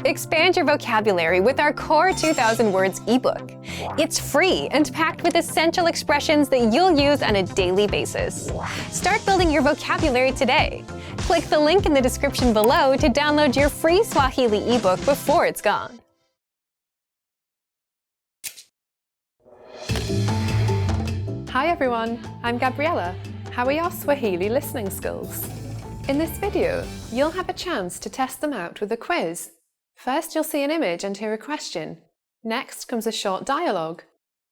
Expand your vocabulary with our Core 2000 Words ebook. It's free and packed with essential expressions that you'll use on a daily basis. Start building your vocabulary today. Click the link in the description below to download your free Swahili ebook before it's gone. Hi everyone, I'm Gabriella. How are your Swahili listening skills? In this video, you'll have a chance to test them out with a quiz. First, you'll see an image and hear a question. Next comes a short dialogue.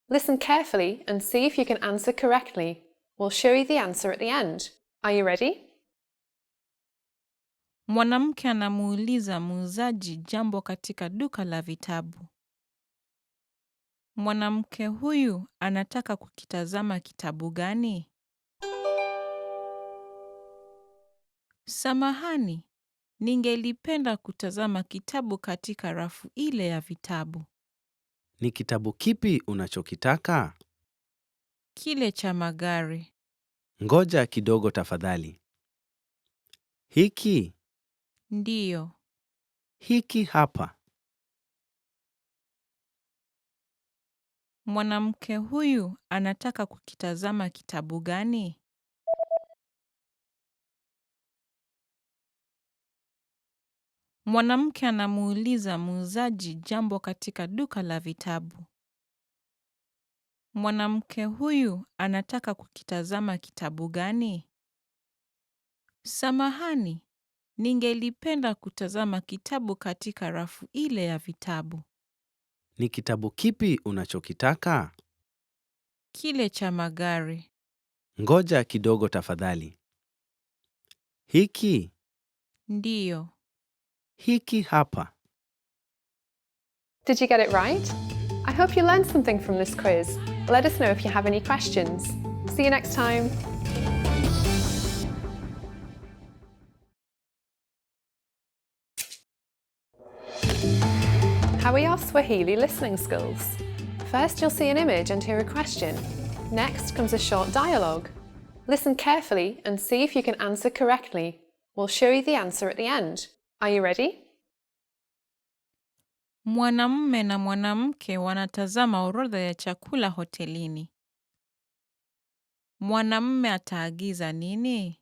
Listen carefully and see if you can answer correctly. We'll show you the answer at the end. Are you ready? Mwanamke anamuuliza muuzaji jambo katika duka la vitabu. Mwanamke huyu anataka kukitazama kitabu gani? Samahani, ningelipenda kutazama kitabu katika rafu ile ya vitabu. Ni kitabu kipi unachokitaka? Kile cha magari. Ngoja kidogo tafadhali. Hiki? Ndiyo. Hiki hapa. Mwanamke huyu anataka kukitazama kitabu gani? Mwanamke anamuuliza muuzaji jambo katika duka la vitabu. Mwanamke huyu anataka kukitazama kitabu gani? Samahani, ningelipenda kutazama kitabu katika rafu ile ya vitabu. Ni kitabu kipi unachokitaka? Kile cha magari. Ngoja kidogo tafadhali. Hiki? Ndiyo. Hiki hapa. Did you get it right? I hope you learned something from this quiz. Let us know if you have any questions. See you next time. How are your Swahili listening skills? First, you'll see an image and hear a question. Next comes a short dialogue. Listen carefully and see if you can answer correctly. We'll show you the answer at the end. Are you ready? Mwanamume na mwanamke wanatazama orodha ya chakula hotelini. Mwanamume ataagiza nini?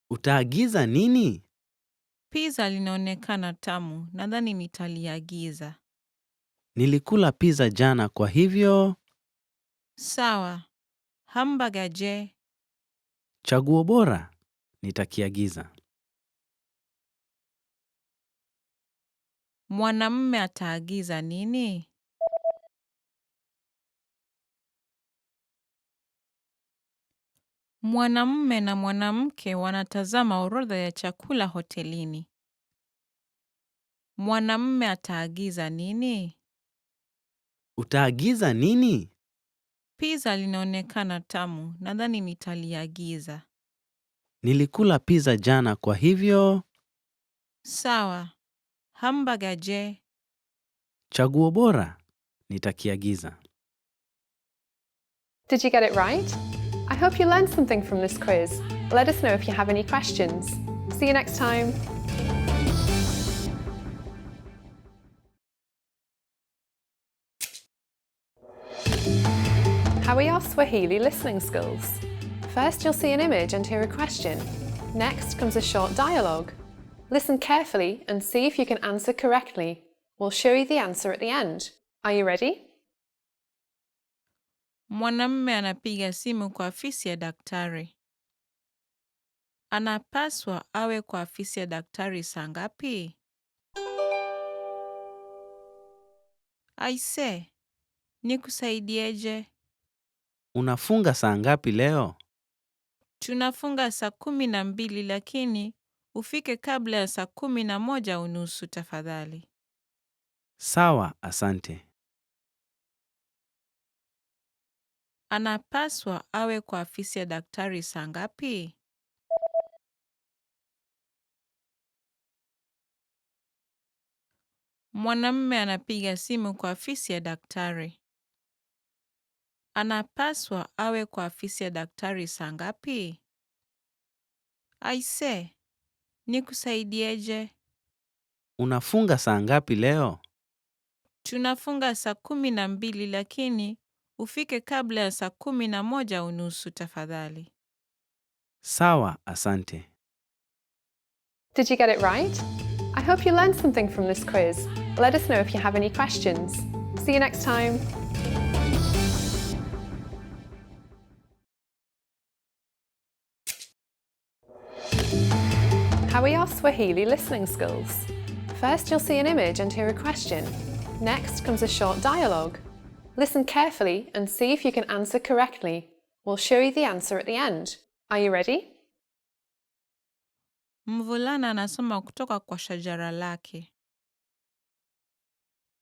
Utaagiza nini? Pizza linaonekana tamu, nadhani nitaliagiza. Nilikula pizza jana kwa hivyo. Sawa. Hamburger je? Chaguo bora. Nitakiagiza. Mwanamume ataagiza nini? Mwanamume na mwanamke wanatazama orodha ya chakula hotelini. Mwanamume ataagiza nini? Utaagiza nini? Pizza linaonekana tamu, nadhani nitaliagiza. Nilikula pizza jana kwa hivyo. Sawa. Hamburger je? Chaguo bora. Nitakiagiza. Did you get it right? I hope you learned something from this quiz. Let us know if you have any questions. See you next time. How are your Swahili listening skills? First, you'll see an image and hear a question. Next comes a short dialogue. Listen carefully and see if you can answer correctly. We'll show you the answer at the end. Are you ready? Mwanamume anapiga simu kwa afisi ya daktari. Anapaswa awe kwa afisi ya daktari saa ngapi? Aise, nikusaidieje? Unafunga saa ngapi leo? Tunafunga saa 12 lakini ufike kabla ya saa 11:30 tafadhali. Sawa, asante. Anapaswa awe kwa afisi ya daktari saa ngapi? Mwanamume anapiga simu kwa afisi ya daktari. Anapaswa awe kwa afisi ya daktari saa ngapi? Aise, Nikusaidieje? Unafunga saa ngapi leo? Tunafunga saa 12 lakini ufike kabla ya saa 11:30 tafadhali. Sawa, asante. Did you get it right? I hope you learned something from this quiz. Let us know if you have any questions. See you next time. How are your Swahili listening skills? First, you'll see an image and hear a question. Next comes a short dialogue. Listen carefully and see if you can answer correctly. We'll show you the answer at the end. Are you ready? Mvulana anasoma kutoka kwa shajara lake.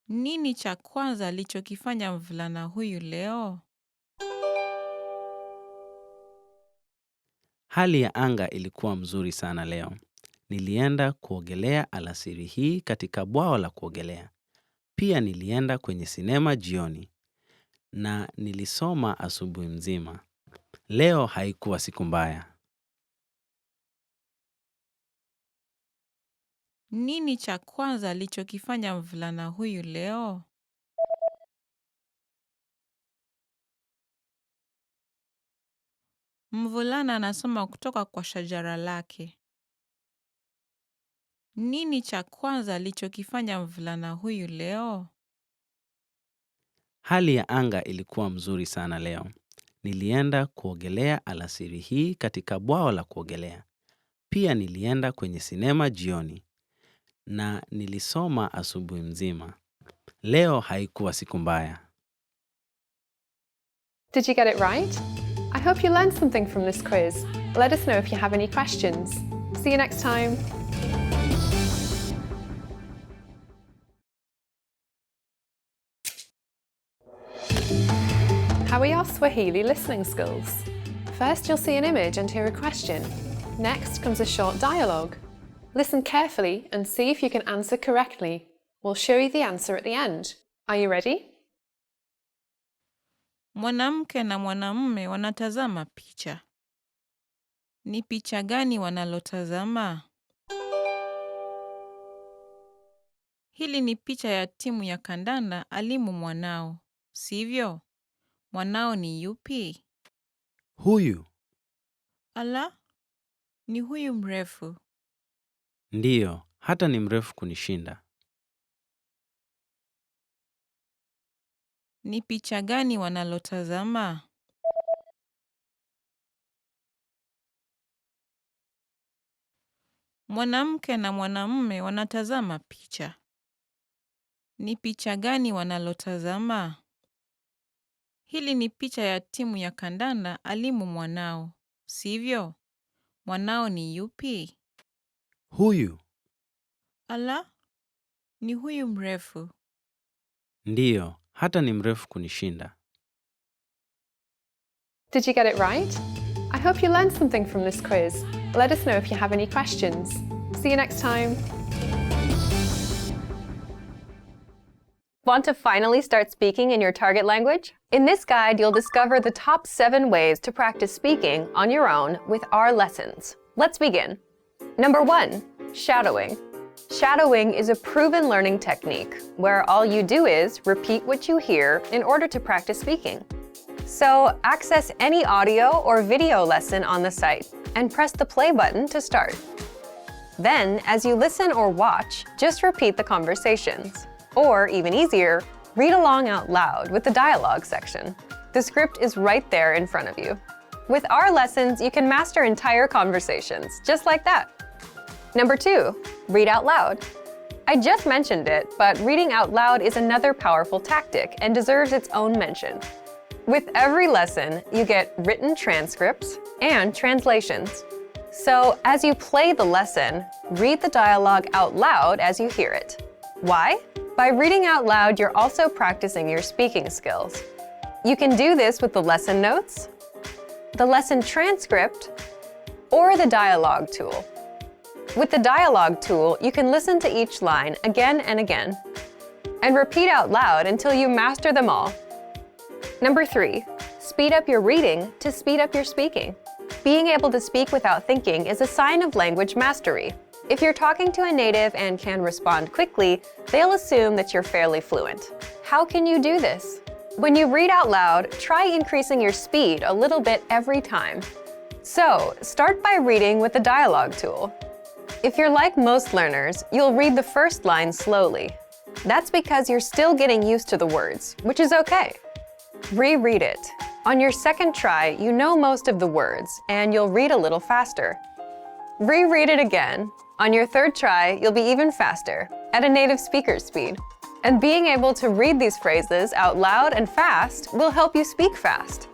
Nini cha kwanza alichokifanya mvulana huyu leo? Hali ya anga ilikuwa mzuri sana leo. Nilienda kuogelea alasiri hii katika bwawa la kuogelea. Pia nilienda kwenye sinema jioni. Na nilisoma asubuhi mzima. Leo haikuwa siku mbaya. Nini cha kwanza alichokifanya mvulana huyu leo? Mvulana anasoma kutoka kwa shajara lake. Nini cha kwanza alichokifanya mvulana huyu leo? Hali ya anga ilikuwa mzuri sana leo. Nilienda kuogelea alasiri hii katika bwawa la kuogelea. Pia nilienda kwenye sinema jioni. Na nilisoma asubuhi mzima. Leo haikuwa siku mbaya. Did you get it right? I hope you learned something from this quiz. Let us know if you have any questions. See you next time. How are your Swahili listening skills? First, you'll see an image and hear a question. Next comes a short dialogue. Listen carefully and see if you can answer correctly. We'll show you the answer at the end. Are you ready? Mwanamke na mwanamume wanatazama picha. Ni picha gani wanalotazama? Hili ni picha ya timu ya kandanda alimu mwanao, sivyo? Mwanao ni yupi? Huyu. Ala, ni huyu mrefu. Ndiyo, hata ni mrefu kunishinda. Ni picha gani wanalotazama? Mwanamke na mwanamume wanatazama picha. Ni picha gani wanalotazama? Hili ni picha ya timu ya kandanda alimu mwanao, sivyo? Mwanao ni yupi? Huyu. Ala, ni huyu mrefu. Ndiyo, hata ni mrefu kunishinda. Did you get it right? I hope you learned something from this quiz. Let us know if you have any questions. See you next time. Want to finally start speaking in your target language? In this guide, you'll discover the top 7 ways to practice speaking on your own with our lessons. Let's begin. Number 1, shadowing. Shadowing is a proven learning technique where all you do is repeat what you hear in order to practice speaking. So access any audio or video lesson on the site and press the play button to start. Then, as you listen or watch, just repeat the conversations. Or, even easier, read along out loud with the dialogue section. The script is right there in front of you. With our lessons, you can master entire conversations, just like that. Number 2, read out loud. I just mentioned it, but reading out loud is another powerful tactic and deserves its own mention. With every lesson, you get written transcripts and translations. So, as you play the lesson, read the dialogue out loud as you hear it. Why? By reading out loud, you're also practicing your speaking skills. You can do this with the lesson notes, the lesson transcript, or the dialogue tool. With the dialogue tool, you can listen to each line again and again, and repeat out loud until you master them all. Number 3, speed up your reading to speed up your speaking. Being able to speak without thinking is a sign of language mastery. If you're talking to a native and can respond quickly, they'll assume that you're fairly fluent. How can you do this? When you read out loud, try increasing your speed a little bit every time. So, start by reading with the dialogue tool. If you're like most learners, you'll read the first line slowly. That's because you're still getting used to the words, which is okay. Reread it. On your second try, you know most of the words, and you'll read a little faster. Reread it again. On your third try, you'll be even faster, at a native speaker's speed. And being able to read these phrases out loud and fast will help you speak fast.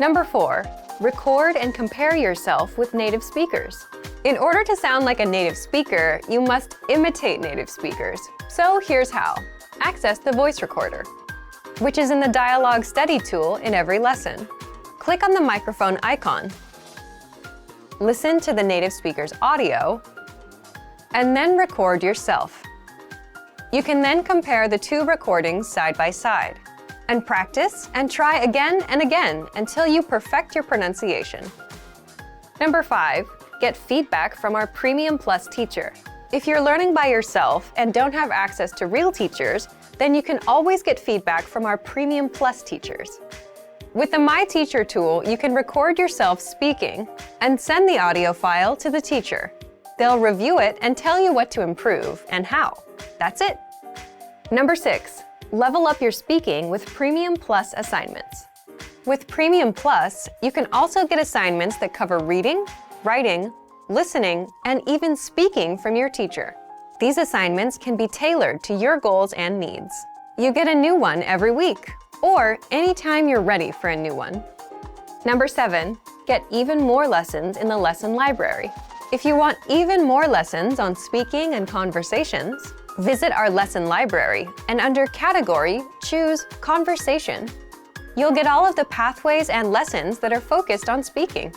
Number 4, record and compare yourself with native speakers. In order to sound like a native speaker, you must imitate native speakers. So here's how. Access the voice recorder, which is in the Dialogue Study tool in every lesson. Click on the microphone icon. Listen to the native speaker's audio, and then record yourself. You can then compare the two recordings side by side, and practice and try again and again until you perfect your pronunciation. Number 5, get feedback from our Premium Plus teacher. If you're learning by yourself and don't have access to real teachers, then you can always get feedback from our Premium Plus teachers. With the My Teacher tool, you can record yourself speaking and send the audio file to the teacher. They'll review it and tell you what to improve and how. That's it. Number 6, level up your speaking with Premium Plus assignments. With Premium Plus, you can also get assignments that cover reading, writing, listening, and even speaking from your teacher. These assignments can be tailored to your goals and needs. You get a new one every week, or anytime you're ready for a new one. Number 7, get even more lessons in the lesson library. If you want even more lessons on speaking and conversations, visit our lesson library and under Category, choose Conversation. You'll get all of the pathways and lessons that are focused on speaking.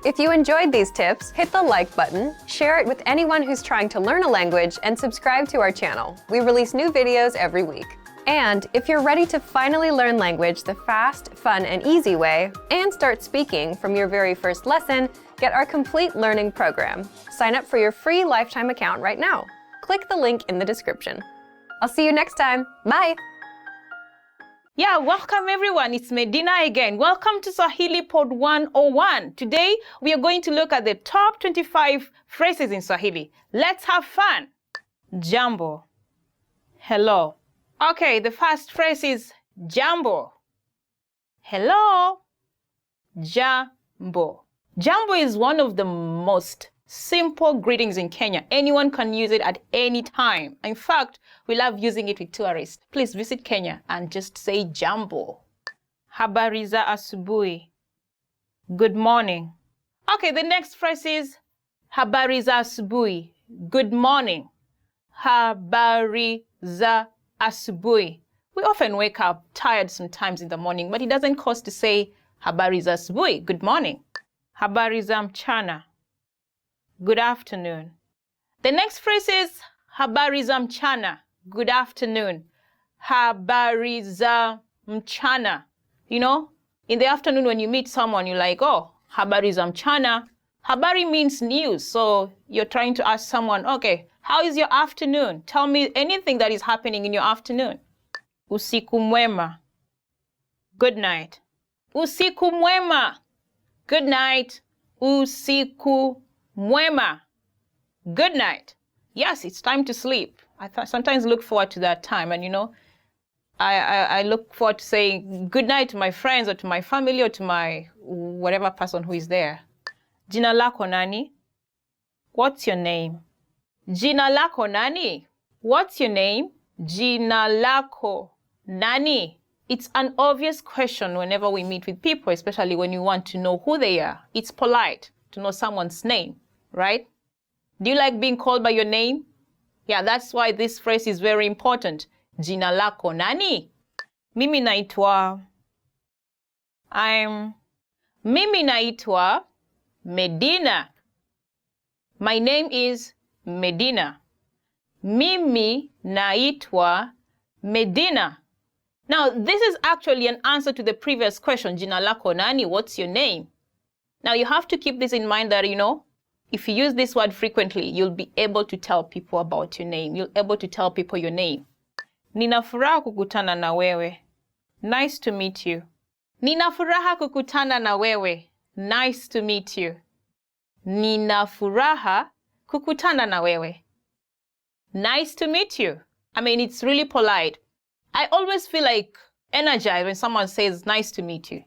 If you enjoyed these tips, hit the like button, share it with anyone who's trying to learn a language, and subscribe to our channel. We release new videos every week. And if you're ready to finally learn language the fast, fun, and easy way, and start speaking from your very first lesson, get our complete learning program. Sign up for your free lifetime account right now. Click the link in the description. I'll see you next time. Bye! Yeah, welcome everyone. It's Medina again. Welcome to Swahili Pod 101. Today, we are going to look at the top 25 phrases in Swahili. Let's have fun. Jambo. Hello. Okay, the first phrase is jambo. Hello. Jambo. Jambo is one of the most simple greetings in Kenya. Anyone can use it at any time. In fact, we love using it with tourists. Please visit Kenya and just say jambo. Habari za asubuhi. Good morning. Okay, the next phrase is habari za asubuhi. Good morning. Habari za asubuhi. We often wake up tired sometimes in the morning, but it doesn't cost to say habari za asubuhi. Good morning. Habari za mchana. Good afternoon. The next phrase is habari za mchana. Good afternoon. Habari za mchana. You know, in the afternoon when you meet someone, you're like, oh, habari za mchana. Habari means news. So you're trying to ask someone, okay, how is your afternoon? Tell me anything that is happening in your afternoon. Usiku mwema. Good night. Usiku mwema. Good night. Usiku mwema. Good night. Yes, it's time to sleep. I sometimes look forward to that time. And you know, I look forward to saying good night to my friends or to my family or to my whatever person who is there. Jina lako nani? What's your name? Jina lako nani? What's your name? Jina lako nani? It's an obvious question whenever we meet with people, especially when you want to know who they are. It's polite to know someone's name, right? Do you like being called by your name? Yeah, that's why this phrase is very important. Jina lako nani? Mimi naitwa. Mimi naitwa Medina. My name is Medina. Mimi naitwa Medina. Now, this is actually an answer to the previous question, Jina lako nani? What's your name? Now, you have to keep this in mind that, you know, if you use this word frequently, you'll be able to tell people about your name. You'll be able to tell people your name. Nina furaha kukutana na wewe. Nice to meet you. Nina furaha kukutana na wewe. Nice to meet you. Nina furaha kukutana na wewe. Nice to meet you. I mean, it's really polite. I always feel like energized when someone says, nice to meet you.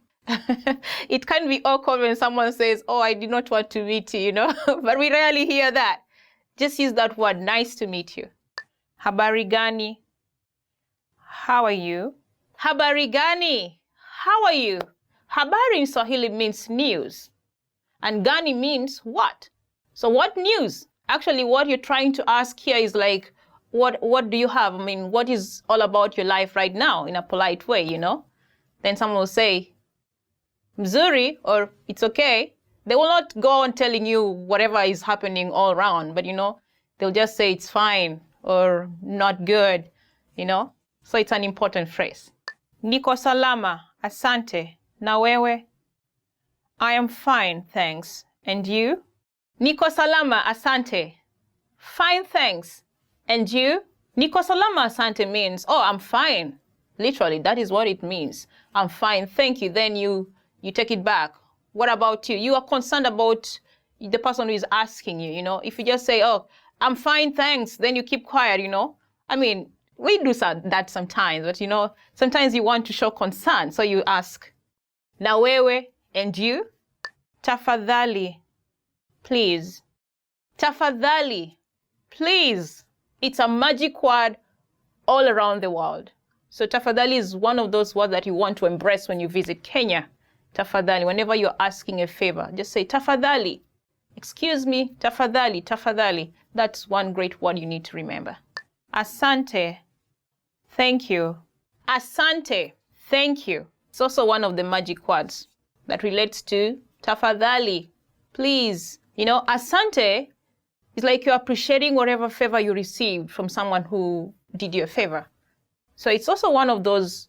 It can be awkward when someone says, oh, I did not want to meet you, but we rarely hear that. Just use that word, nice to meet you. Habari gani? How are you? Habari gani? How are you? Habari in Swahili means news. And gani means what? So what news? Actually, what you're trying to ask here is like, what do you have? I mean, what is all about your life right now in a polite way, Then someone will say, mzuri, or it's okay. They will not go on telling you whatever is happening all around, but they'll just say it's fine or not good, So it's an important phrase. Niko salama, asante, na wewe? I am fine, thanks. And you? Niko salama, asante. Fine, thanks. And you? Niko salama, asante means, oh, I'm fine. Literally, that is what it means. I'm fine, thank you. Then you take it back. What about you? You are concerned about the person who is asking you, If you just say, oh, I'm fine, thanks, then you keep quiet, I mean, we do that sometimes, but, sometimes you want to show concern, so you ask, na wewe, and you? Tafadhali, please. Tafadhali, please. It's a magic word all around the world. So tafadhali is one of those words that you want to embrace when you visit Kenya. Tafadhali, whenever you're asking a favor, just say tafadhali. Excuse me, tafadhali, tafadhali. That's one great word you need to remember. Asante, thank you. Asante, thank you. It's also one of the magic words that relates to tafadhali, please. Asante is like you're appreciating whatever favor you received from someone who did you a favor. So it's also one of those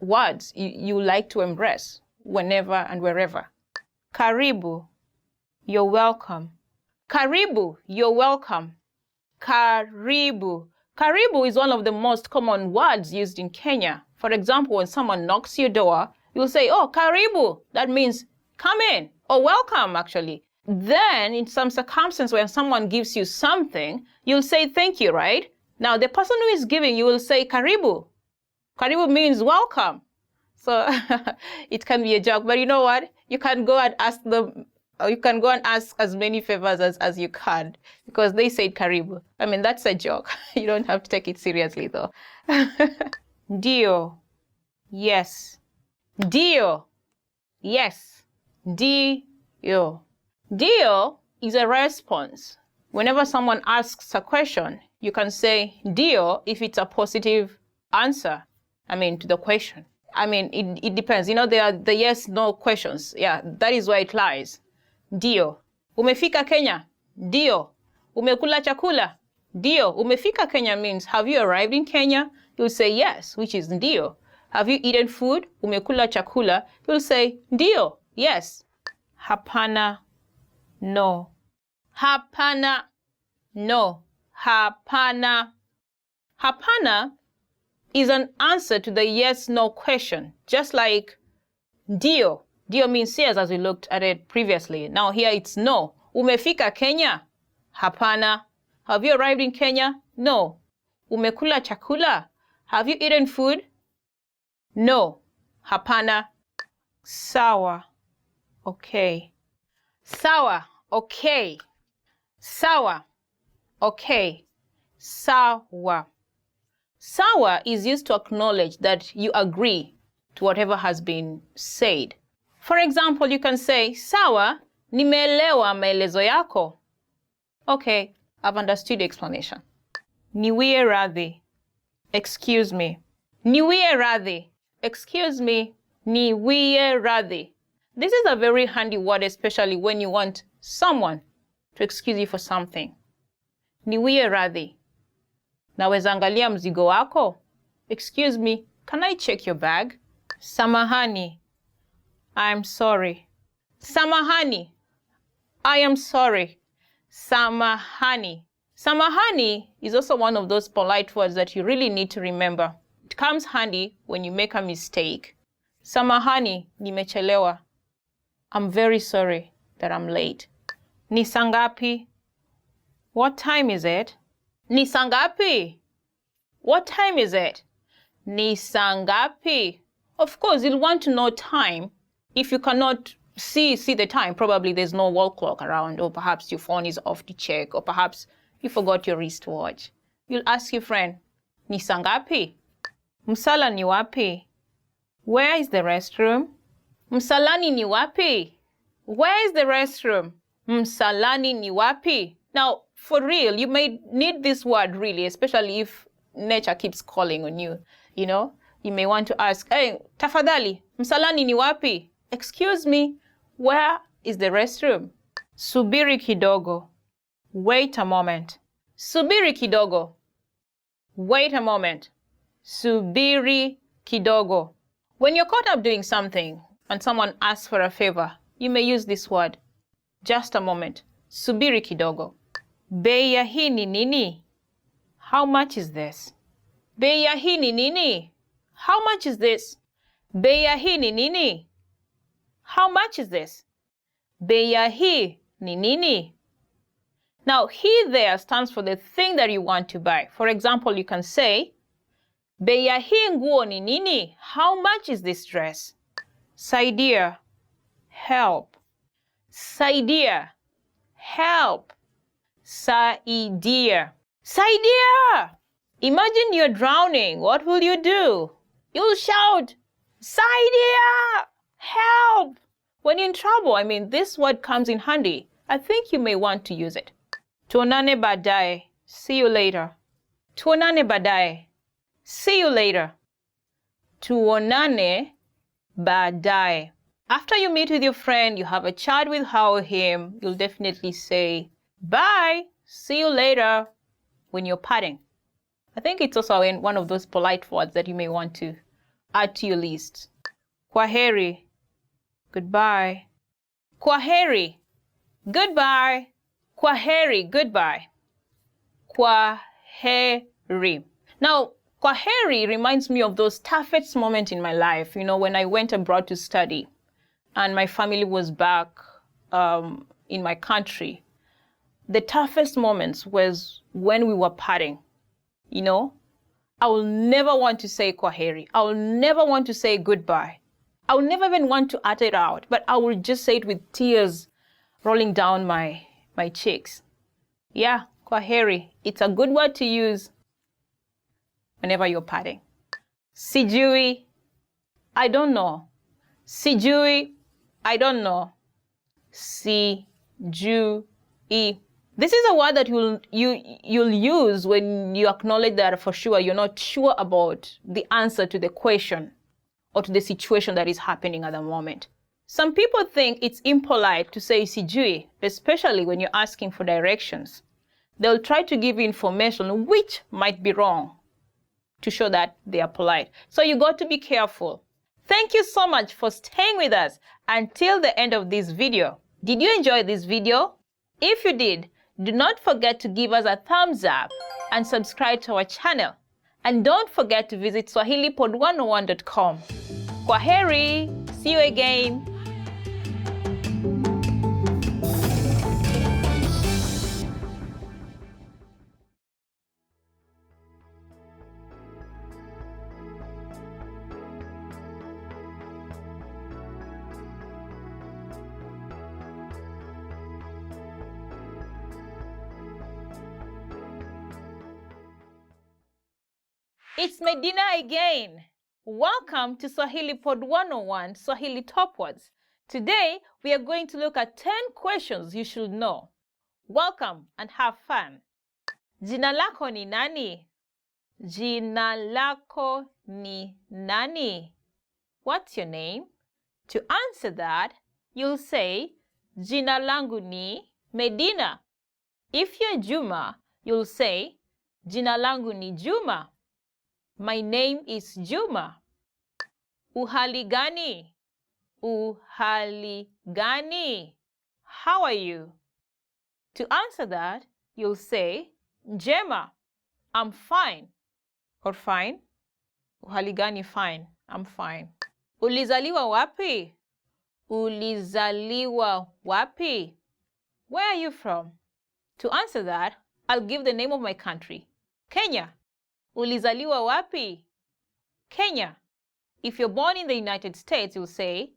words you like to embrace whenever and wherever. Karibu, you're welcome. Karibu, you're welcome. Karibu. Karibu is one of the most common words used in Kenya. For example, when someone knocks your door, you'll say, oh, karibu. That means come in, or welcome, actually. Then, in some circumstance, when someone gives you something, you'll say thank you, right? Now, the person who is giving, you will say karibu. Karibu means welcome. So it can be a joke, but you know what? You can go and ask them, or you can go and ask as many favors as you can, because they said karibu. I mean, that's a joke. You don't have to take it seriously, though. Dio, yes. Dio, yes. Dio. Dio is a response. Whenever someone asks a question, you can say Dio if it's a positive answer, to the question. It depends. There are the yes, no questions. Yeah, that is where it lies. Dio. Umefika Kenya? Dio. Umekula chakula? Dio. Umefika Kenya means, have you arrived in Kenya? You'll say yes, which is Dio. Have you eaten food? Umekula chakula? You'll say Dio, yes. Hapana, no. Hapana, no. Hapana. Hapana is an answer to the yes-no question, just like Dio. Dio means yes, as we looked at it previously. Now here it's no. Umefika Kenya? Hapana. Have you arrived in Kenya? No. Umekula chakula? Have you eaten food? No. Hapana. Sawa. Okay. Sawa. Okay. Sawa. Okay. Sawa. Sawa is used to acknowledge that you agree to whatever has been said. For example, you can say, Sawa, nimeelewa maelezo yako. Okay, I've understood the explanation. Niwie radhi. Excuse me. Niwie radhi. Excuse me. Niwie radhi. This is a very handy word, especially when you want someone to excuse you for something. Niwie radhi. Naweza angalia mzigo wako? Excuse me, can I check your bag? Samahani. I'm sorry. Samahani. I am sorry. Samahani. Samahani is also one of those polite words that you really need to remember. It comes handy when you make a mistake. Samahani, nimechelewa. I'm very sorry that I'm late. Ni saa ngapi? What time is it? Ni saa ngapi? What time is it? Ni saa ngapi? Of course, you'll want to know time. If you cannot see the time, probably there's no wall clock around, or perhaps your phone is off to check, or perhaps you forgot your wristwatch. You'll ask your friend, ni saa ngapi? Msala ni wapi? Where is the restroom? Msalani ni wapi? Where is the restroom? Msalani ni wapi? Now, for real, you may need this word really, especially if nature keeps calling on you. You know, you may want to ask, hey, tafadhali, msalani ni wapi? Excuse me, where is the restroom? Subiri kidogo. Wait a moment. Subiri kidogo. Wait a moment. Subiri kidogo. When you're caught up doing something and someone asks for a favor, you may use this word. Just a moment. Subiri kidogo. Bei ya hii ni nini? How much is this? Bei ya hii ni nini? How much is this? Bei ya hii ni nini? How much is this? Bei ya hii ni nini? Now, he there stands for the thing that you want to buy. For example, you can say, bei ya hii nguo ni nini? How much is this dress? Saidia, help. Saidia, help. Saidia. Saidia! Imagine you're drowning. What will you do? You'll shout, Saidia! Help! When you're in trouble, this word comes in handy. I think you may want to use it. Tuonane baadaye. See you later. Tuonane baadaye. See you later. Tuonane baadaye. After you meet with your friend, you have a chat with her or him, you'll definitely say, bye, see you later, when you're parting. I think it's also one of those polite words that you may want to add to your list. Kwaheri, goodbye. Kwaheri, goodbye. Kwaheri, goodbye. Kwaheri. Now, kwaheri reminds me of those toughest moments in my life, when I went abroad to study and my family was back in my country. The toughest moments was when we were parting. I will never want to say kwaheri. I will never want to say goodbye. I will never even want to utter it out, but I will just say it with tears rolling down my cheeks. Yeah, kwaheri. It's a good word to use whenever you're parting. Sijui, I don't know. Sijui, I don't know. Sijui. This is a word that you'll use when you acknowledge that for sure you're not sure about the answer to the question or to the situation that is happening at the moment. Some people think it's impolite to say sijui, especially when you're asking for directions. They'll try to give you information which might be wrong to show that they are polite. So you got to be careful. Thank you so much for staying with us until the end of this video. Did you enjoy this video? If you did, do not forget to give us a thumbs up and subscribe to our channel. And don't forget to visit SwahiliPod101.com. Kwaheri! See you again! It's Medina again. Welcome to Swahili Pod 101 Swahili Top Words. Today, we are going to look at 10 questions you should know. Welcome and have fun. Jina lako ni nani? Jina lako ni nani? What's your name? To answer that, you'll say, Jina langu ni Medina. If you're Juma, you'll say, Jina langu ni Juma. My name is Juma. Uhali gani? Uhali gani? How are you? To answer that, you'll say, njema, I'm fine. Or fine. Uhali gani fine? I'm fine. Ulizaliwa wapi? Ulizaliwa wapi? Where are you from? To answer that, I'll give the name of my country. Kenya. Ulizaliwa wapi? Kenya. If you're born in the United States, you'll say,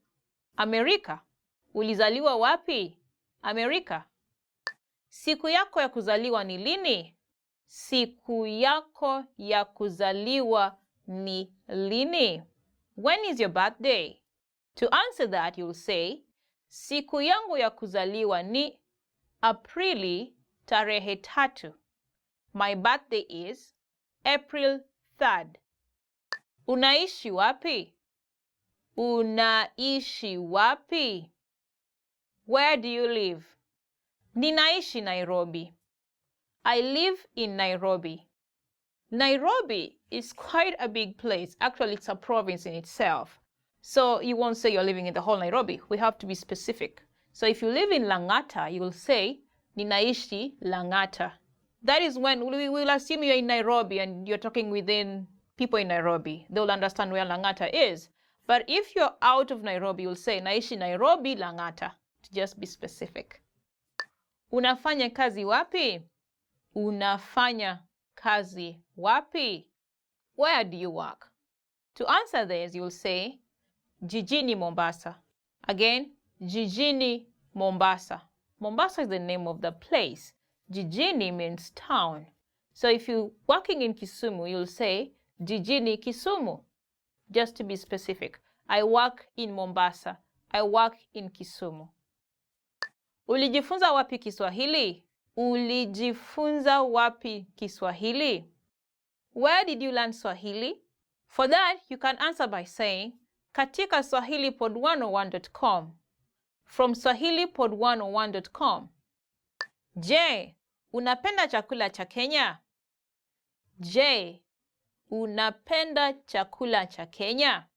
Amerika. Ulizaliwa wapi? Amerika. Siku yako ya kuzaliwa ni lini? Siku yako ya kuzaliwa ni lini? When is your birthday? To answer that, you'll say, siku yangu ya kuzaliwa ni Aprili tarehe 3. My birthday is April 3rd. Unaishi wapi? Unaishi wapi? Where do you live? Ninaishi Nairobi. I live in Nairobi. Nairobi is quite a big place. Actually, it's a province in itself. So you won't say you're living in the whole Nairobi. We have to be specific. So if you live in Lang'ata, you will say, Ninaishi Lang'ata. That is when we will assume you're in Nairobi and you're talking within people in Nairobi. They'll understand where Lang'ata is. But if you're out of Nairobi, you'll say, Naishi Nairobi Lang'ata, to just be specific. Unafanya kazi wapi? Unafanya kazi wapi? Where do you work? To answer this, you'll say, Jijini Mombasa. Again, Jijini Mombasa. Mombasa is the name of the place. Jijini means town. So if you're working in Kisumu, you'll say, Jijini Kisumu. Just to be specific. I work in Mombasa. I work in Kisumu. Ulijifunza wapi Kiswahili? Ulijifunza wapi Kiswahili? Where did you learn Swahili? For that, you can answer by saying, katika swahilipod101.com. From swahilipod101.com. Je, unapenda chakula cha Kenya? Je, unapenda chakula cha Kenya?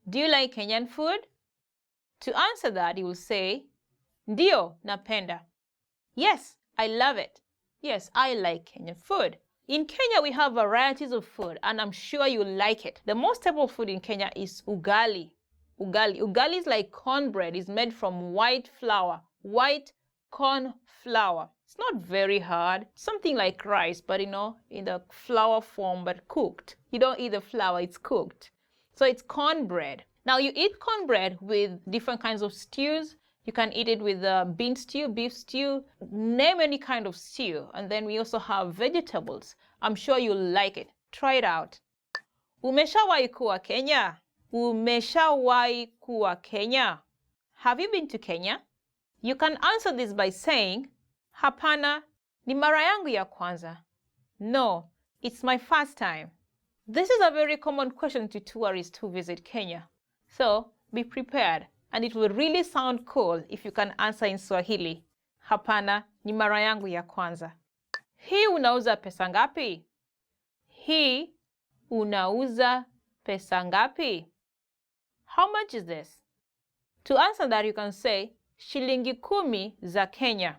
Do you like Kenyan food? To answer that, you will say, Ndio, napenda. Yes, I love it. Yes, I like Kenyan food. In Kenya, we have varieties of food, and I'm sure you like it. The most staple food in Kenya is ugali. Ugali is like cornbread. It's made from white flour, white corn flour. It's not very hard. Something like rice, but in the flour form, but cooked. You don't eat the flour, it's cooked. So it's cornbread. Now you eat cornbread with different kinds of stews. You can eat it with bean stew, beef stew, name any kind of stew. And then we also have vegetables. I'm sure you'll like it. Try it out. Umeshawahi kuwa Kenya? Umeshawahi kuwa Kenya? Have you been to Kenya? You can answer this by saying, Hapana, ni mara yangu ya kwanza. No, it's my first time. This is a very common question to tourists who visit Kenya. So be prepared. And it will really sound cool if you can answer in Swahili. Hapana, ni mara yangu ya kwanza. Hii unauza pesa ngapi? Hii unauza pesa ngapi? How much is this? To answer that, you can say, shilingi 10 za Kenya.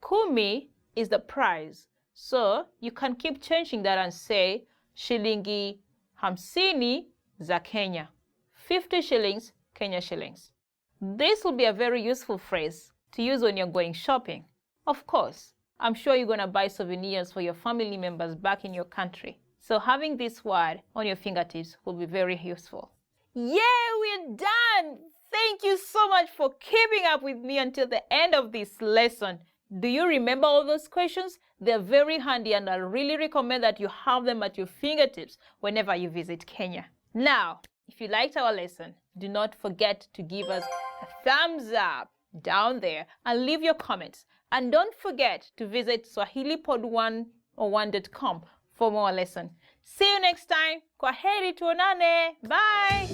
10 is the price. So you can keep changing that and say, shilingi 50 za Kenya. 50 shillings, Kenya shillings. This will be a very useful phrase to use when you're going shopping. Of course, I'm sure you're going to buy souvenirs for your family members back in your country. So having this word on your fingertips will be very useful. Yeah, we're done! Thank you so much for keeping up with me until the end of this lesson. Do you remember all those questions? They're very handy and I really recommend that you have them at your fingertips whenever you visit Kenya. Now, if you liked our lesson, do not forget to give us a thumbs up down there and leave your comments. And don't forget to visit swahilipod101.com for more lessons. See you next time. Kwaheri tuonane. Bye.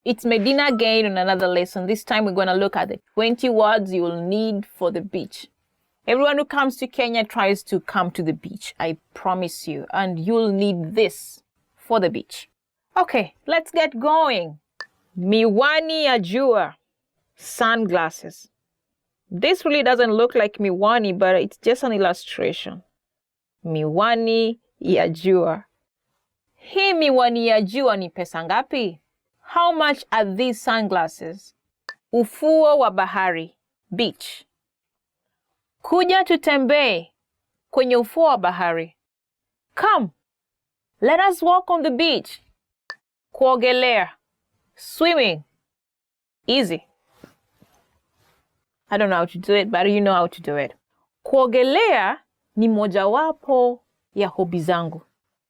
It's Medina again on another lesson. This time we're going to look at the 20 words you will need for the beach. Everyone who comes to Kenya tries to come to the beach, I promise you, and you'll need this for the beach. Okay, let's get going. Miwani ya jua, sunglasses. This really doesn't look like miwani, but it's just an illustration. Miwani ya jua. Hii miwani ya jua ni pesa ngapi? How much are these sunglasses? Ufuo wa bahari, beach. Kuja tutembee kwenye ufuo wa bahari. Come, let us walk on the beach. Kuogelea, swimming. Easy. I don't know how to do it, but you know how to do it. Kuogelea ni mojawapo ya hobi zangu.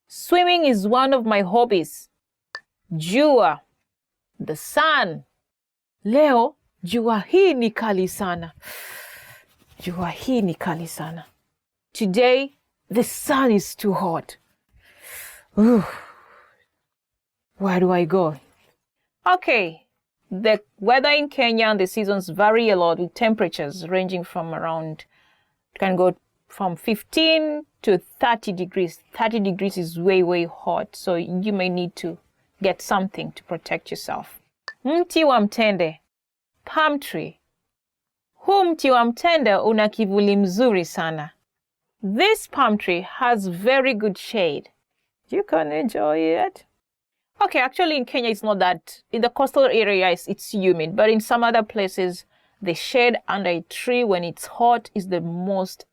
Swimming is one of my hobbies. Jua, the sun. Leo, jua hii ni kali sana. Jua hii ni kali sana. Today, the sun is too hot. Where do I go? Okay, the weather in Kenya and the seasons vary a lot with temperatures ranging from around, it can go from 15 to 30 degrees. 30 degrees is way, way hot, so you may need to get something to protect yourself. Mti wa mtende, palm tree. Huu mti wa mtende una kivuli mzuri sana. This palm tree has very good shade. You can enjoy it. Okay, actually in Kenya it's not that. In the coastal areas it's humid, but in some other places the shade under a tree when it's hot is the most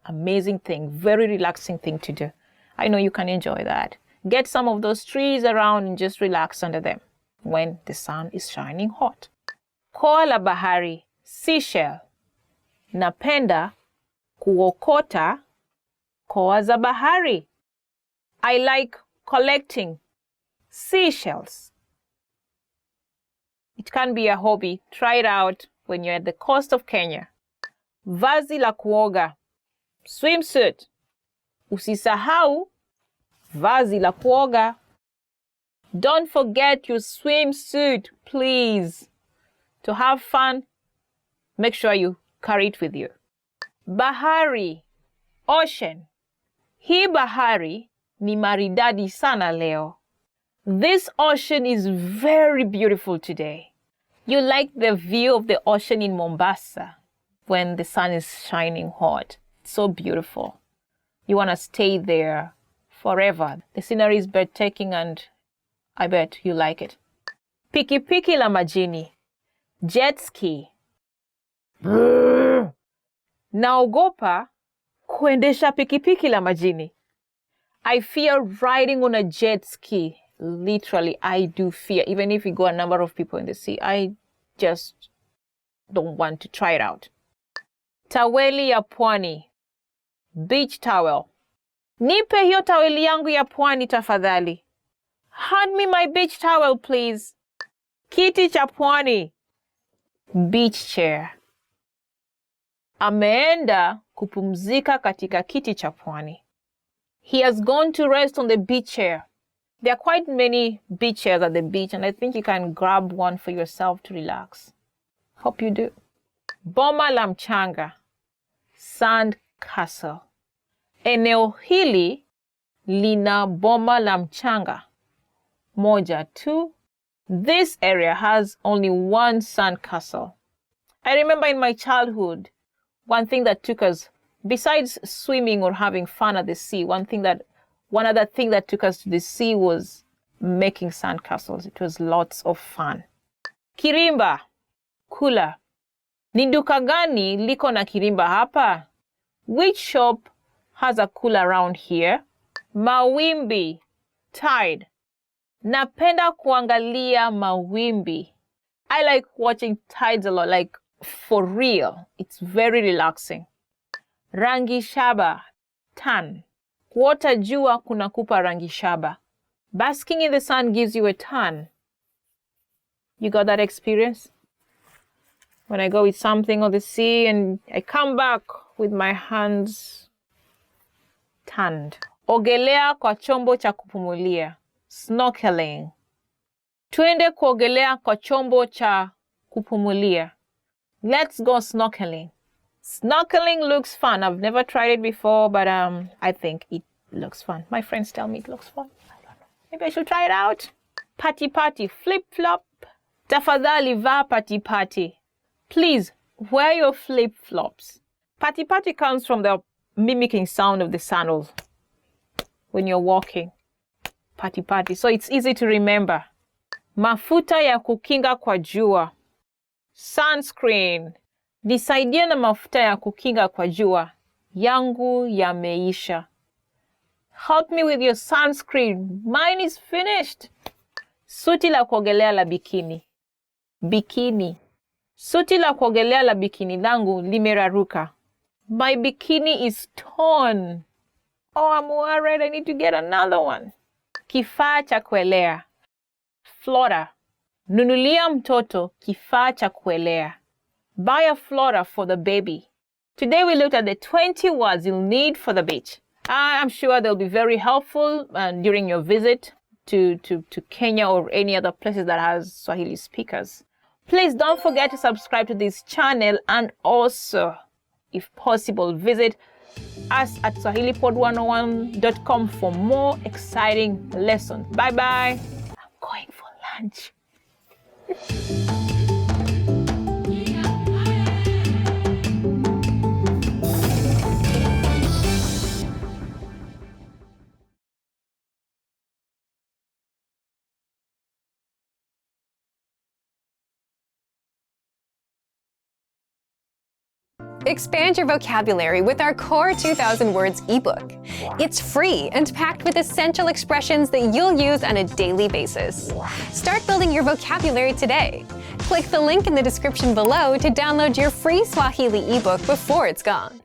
amazing thing, very relaxing thing to do. I know you can enjoy that. Get some of those trees around and just relax under them when the sun is shining hot. Koa la bahari, seashell. Napenda kuokota koa za bahari. I like collecting seashells. It can be a hobby. Try it out when you're at the coast of Kenya. Vazi la kuoga, swimsuit. Usisahau vazi la kuoga. Don't forget your swimsuit, please. To have fun, make sure you carry it with you. Bahari, ocean. Hii bahari ni maridadi sana leo. This ocean is very beautiful today. You like the view of the ocean in Mombasa when the sun is shining hot. It's so beautiful. You want to stay there forever. The scenery is breathtaking and I bet you like it. Pikipiki la majini, jet ski. Naogopa kuendesha pikipiki la majini. I fear riding on a jet ski. Literally, I do fear. Even if we go a number of people in the sea, I just don't want to try it out. Taweli ya pwani, beach towel. Nipe hiyo taweli yangu ya pwani tafadhali. Hand me my beach towel, please. Kiti cha pwani, beach chair. Ameenda kupumzika katika kiti cha pwani. He has gone to rest on the beach chair. There are quite many beach chairs at the beach, and I think you can grab one for yourself to relax. Hope you do. Boma la mchanga, sand castle. Eneo hili lina boma la mchanga. Moja tu. This area has only one sand castle. I remember in my childhood, one thing that took us, besides swimming or having fun at the sea, one other thing that took us to the sea was making sandcastles. It was lots of fun. Kirimba, kula. Ni duka gani liko na kirimba hapa? Which shop has a cooler around here? Mawimbi, tide. Napenda kuangalia mawimbi. I like watching tides a lot, like for real. It's very relaxing. Rangi shaba, tan. Kuota jua kunakupa rangi shaba. Basking in the sun gives you a tan. You got that experience? When I go with something on the sea and I come back with my hands tanned. Ogelea kwa chombo cha kupumulia. Snorkeling. Twende kuogelea kwa chombo cha kupumulia. Let's go snorkeling. Snorkeling looks fun. I've never tried it before, but I think it looks fun. My friends tell me it looks fun. I don't know. Maybe I should try it out. Party party, flip-flop. Tafadhali vaa party party. Please, wear your flip-flops. Party party comes from the mimicking sound of the sandals when you're walking. Party party. So it's easy to remember. Mafuta ya kukinga kwa jua. Sunscreen. Nisaidie na mafuta ya kukinga kwa jua. Yangu yameisha. Help me with your sunscreen. Mine is finished. Suti la kuogelea la bikini. Bikini. Suti la kuogelea la bikini langu limeraruka. My bikini is torn. Oh, I'm worried. I need to get another one. Kifaa cha kuelea. Floater. Nunulia mtoto kifaa cha kuelea. Buy a floater for the baby. Today we looked at the 20 words you'll need for the beach. I'm sure they'll be very helpful during your visit to Kenya or any other places that has Swahili speakers. Please don't forget to subscribe to this channel, and also, if possible, visit us at swahilipod101.com for more exciting lessons. Bye-bye. I'm going for lunch. Expand your vocabulary with our Core 2000 Words ebook. It's free and packed with essential expressions that you'll use on a daily basis. Start building your vocabulary today. Click the link in the description below to download your free Swahili ebook before it's gone.